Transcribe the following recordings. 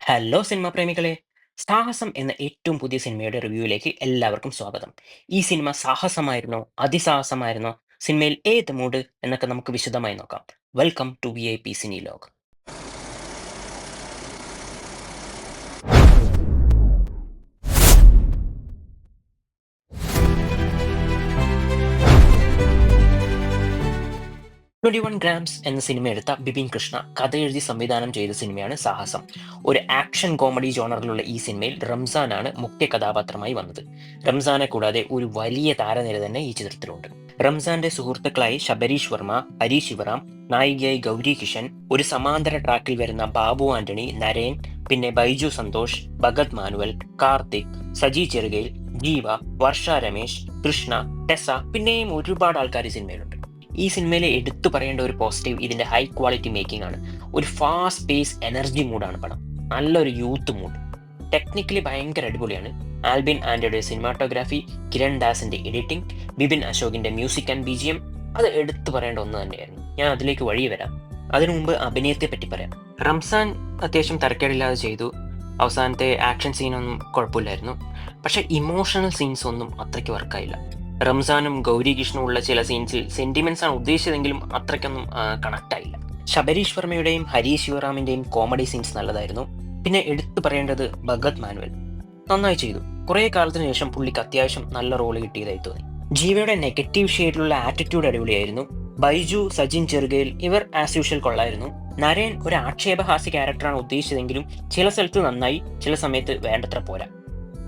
Hello cinema പ്രേമികളെ! സാഹസം എന്ന ഏറ്റവും പുതിയ സിനിമയുടെ റിവ്യൂവിലേക്ക് എല്ലാവർക്കും സ്വാഗതം. ഈ സിനിമ സാഹസമായിരുന്നോ? അതിസാഹസമായിരുന്നോ? സിനിമയിൽ ഏത് മൂഡ് എന്നൊക്കെ നമുക്ക് വിശദമായി നോക്കാം. Welcome to VIP cine log. 21 grams എന്ന സിനിമ എടുത്ത ബിപിൻ കൃഷ്ണ കഥയെഴുതി സംവിധാനം ചെയ്ത സിനിമയാണ് സാഹസം. ഒരു ആക്ഷൻ കോമഡി ജോണറിലുള്ള ഈ സിനിമയിൽ റംസാനാണ് മുഖ്യ കഥാപാത്രമായി വന്നത്. റംസാനെ കൂടാതെ ഒരു വലിയ താരനിര തന്നെ ഈ ചിത്രത്തിലുണ്ട്. റംസാന്റെ സുഹൃത്തുക്കളായി ശബരീഷ് വർമ്മ, ഹരീഷ് ശിവറാം, നായികയായി ഗൗരി കിഷൻ, ഒരു സമാന്തര ട്രാക്കിൽ വരുന്ന ബാബു ആന്റണി, നരേൻ, പിന്നെ ബൈജു സന്തോഷ്, ഭഗത് മാനുവൽ, കാർത്തിക്, സജി ചെറുകയിൽ, ജീവ, വർഷ രമേശ്, കൃഷ്ണ, ടെസ, പിന്നെയും ഒരുപാട് ആൾക്കാർ ഈ സിനിമയിലുണ്ട്. ഈ സിനിമയിലെ എടുത്തു പറയേണ്ട ഒരു പോസിറ്റീവ് ഇതിന്റെ ഹൈ ക്വാളിറ്റി മേക്കിംഗ് ആണ്. ഒരു ഫാസ്റ്റ് പേസ് എനർജി മൂഡാണ് പടം. നല്ലൊരു യൂത്ത് മൂഡ്. ടെക്നിക്കലി ഭയങ്കര അടിപൊളിയാണ്. ആൽബിൻ ആൻഡ്രയുടെ സിനിമാറ്റോഗ്രാഫി, കിരൺ ദാസിന്റെ എഡിറ്റിംഗ്, ബിപിൻ അശോകിന്റെ മ്യൂസിക് ആൻഡ് BGM അത് എടുത്തു പറയേണ്ട ഒന്ന് തന്നെയായിരുന്നു. ഞാൻ അതിലേക്ക് വഴി വരാം. അതിനു മുമ്പ് അഭിനയത്തെ പറ്റി പറയാം. റംസാൻ അത്യാവശ്യം തരക്കേടില്ലാതെ ചെയ്തു. അവസാനത്തെ ആക്ഷൻ സീനൊന്നും കുഴപ്പമില്ലായിരുന്നു. പക്ഷെ ഇമോഷണൽ സീൻസ് ഒന്നും അത്രയ്ക്ക് വർക്കായില്ല. റംസാനും ഗൗരി കൃഷ്ണനും ഉള്ള ചില സീൻസിൽ സെന്റിമെന്റ്സ് ആണ് ഉദ്ദേശിച്ചതെങ്കിലും അത്രയ്ക്കൊന്നും കണക്ട് ആയില്ല. ശബരീഷ് വർമ്മയുടെയും ഹരീഷ് ശിവറാമിന്റെയും കോമഡി സീൻസ് നല്ലതായിരുന്നു. പിന്നെ എടുത്തു പറയേണ്ടത് ഭഗത് മാനുവൽ നന്നായി ചെയ്തു. കുറെ കാലത്തിന് ശേഷം പുള്ളിക്ക് അത്യാവശ്യം നല്ല റോള് കിട്ടിയതായി തോന്നി. ജീവയുടെ നെഗറ്റീവ് ഷെയ്ഡിലുള്ള ആറ്റിറ്റ്യൂഡ് അടിപൊളിയായിരുന്നു. ബൈജു, സജിൻ ചെറുകയിൽ ഇവർ ആസ് യൂഷ്വൽ കൊള്ളായിരുന്നു. നരേൻ ഒരു ആക്ഷേപഹാസ്യ ക്യാരക്ടറാണ് ഉദ്ദേശിച്ചതെങ്കിലും ചില സ്ഥലത്ത് നന്നായി, ചില സമയത്ത് വേണ്ടത്ര പോരാ.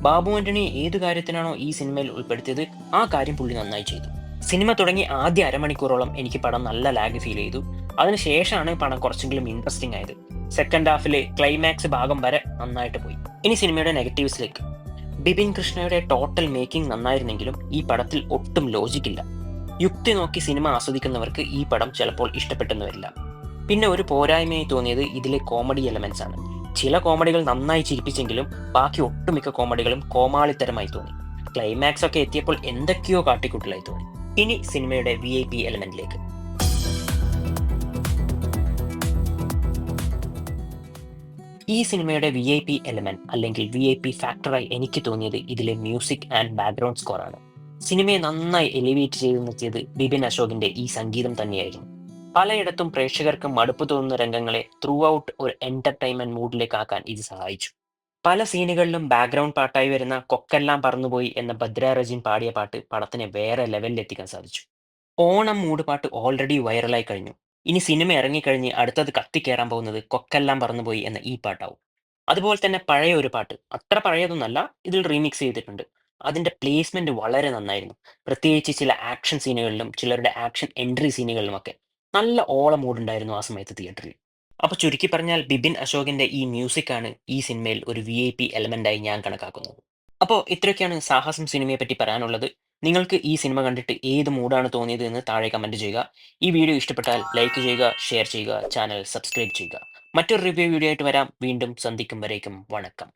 ബാബു ആന്റണി ഏതു കാര്യത്തിനാണോ ഈ സിനിമയിൽ ഉൾപ്പെടുത്തിയത് ആ കാര്യം പുള്ളി നന്നായി ചെയ്തു. സിനിമ തുടങ്ങി ആദ്യ അരമണിക്കൂറോളം എനിക്ക് പടം നല്ല ലാഗ് ഫീൽ ചെയ്തു. അതിനുശേഷമാണ് പടം കുറച്ചെങ്കിലും ഇൻട്രസ്റ്റിംഗ് ആയത്. സെക്കൻഡ് ഹാഫിലെ ക്ലൈമാക്സ് ഭാഗം വരെ നന്നായിട്ട് പോയി. ഇനി സിനിമയുടെ നെഗറ്റീവ്സിലേക്ക്. ബിപിൻ കൃഷ്ണയുടെ ടോട്ടൽ മേക്കിംഗ് നന്നായിരുന്നെങ്കിലും ഈ പടത്തിൽ ഒട്ടും ലോജിക്കില്ല. യുക്തി നോക്കി സിനിമ ആസ്വദിക്കുന്നവർക്ക് ഈ പടം ചിലപ്പോൾ ഇഷ്ടപ്പെട്ടെന്ന് വരില്ല. പിന്നെ ഒരു പോരായ്മയായി തോന്നിയത് ഇതിലെ കോമഡി എലമെന്റ്സ് ആണ്. ചില കോമഡികൾ നന്നായി ചിരിപ്പിച്ചെങ്കിലും ബാക്കി ഒട്ടുമിക്ക കോമഡികളും കോമാളിത്തരമായി തോന്നി. ക്ലൈമാക്സ് ഒക്കെ എത്തിയപ്പോൾ എന്തൊക്കെയോ കാട്ടിക്കൂട്ടലായി തോന്നി. ഇനി സിനിമയുടെ VIP എലമെന്റിലേക്ക്. ഈ സിനിമയുടെ VIP എലമെന്റ് അല്ലെങ്കിൽ VIP ഫാക്ടറായി എനിക്ക് തോന്നിയത് ഇതിലെ മ്യൂസിക് ആൻഡ് ബാക്ക്ഗ്രൗണ്ട് സ്കോർ ആണ്. സിനിമയെ നന്നായി എലിവേറ്റ് ചെയ്ത് നിർത്തിയത് ബിപിൻ അശോകിന്റെ ഈ സംഗീതം തന്നെയായിരുന്നു. പലയിടത്തും പ്രേക്ഷകർക്ക് മടുപ്പ് തോന്നുന്ന രംഗങ്ങളെ ത്രൂ ഔട്ട് ഒരു എന്റർടൈൻമെന്റ് മൂഡിലേക്ക് ആക്കാൻ ഇത് സഹായിച്ചു. പല സീനുകളിലും ബാക്ക്ഗ്രൗണ്ട് പാട്ടായി വരുന്ന കൊക്കെല്ലാം പറന്നുപോയി എന്ന ഭദ്ര റജിൻ പാടിയ പാട്ട് പടത്തിനെ വേറെ ലെവലിൽ എത്തിക്കാൻ സാധിച്ചു. ഓണം മൂഡ് പാട്ട് ഓൾറെഡി വൈറലായി കഴിഞ്ഞു. ഇനി സിനിമ ഇറങ്ങിക്കഴിഞ്ഞ് അടുത്തത് കത്തിക്കേറാൻ പോകുന്നത് കൊക്കെല്ലാം പറന്നുപോയി എന്ന ഈ പാട്ടാവും. അതുപോലെ തന്നെ പഴയ ഒരു പാട്ട്, അത്ര പഴയതൊന്നല്ല, ഇതിൽ റീമിക്സ് ചെയ്തിട്ടുണ്ട്. അതിന്റെ പ്ലേസ്മെന്റ് വളരെ നന്നായിരുന്നു. പ്രത്യേകിച്ച് ചില ആക്ഷൻ സീനുകളിലും ചിലരുടെ ആക്ഷൻ എൻട്രി സീനുകളിലുമൊക്കെ നല്ല ഓള മൂഡുണ്ടായിരുന്നു ആ സമയത്ത് തിയേറ്ററിൽ. അപ്പൊ ചുരുക്കി പറഞ്ഞാൽ ബിപിൻ അശോകിന്റെ ഈ മ്യൂസിക് ആണ് ഈ സിനിമയിൽ ഒരു VIP എലമെന്റായി ഞാൻ കണക്കാക്കുന്നത്. അപ്പോൾ ഇത്രയൊക്കെയാണ് സാഹസം സിനിമയെ പറ്റി പറയാനുള്ളത്. നിങ്ങൾക്ക് ഈ സിനിമ കണ്ടിട്ട് ഏത് മൂഡാണ് തോന്നിയത് എന്ന് താഴെ കമന്റ് ചെയ്യുക. ഈ വീഡിയോ ഇഷ്ടപ്പെട്ടാൽ ലൈക്ക് ചെയ്യുക, ഷെയർ ചെയ്യുക, ചാനൽ സബ്സ്ക്രൈബ് ചെയ്യുക. മറ്റൊരു റിവ്യൂ വീഡിയോ ആയിട്ട് വരാം. വീണ്ടും സന്ധിക്കും വരേക്കും വണക്കം.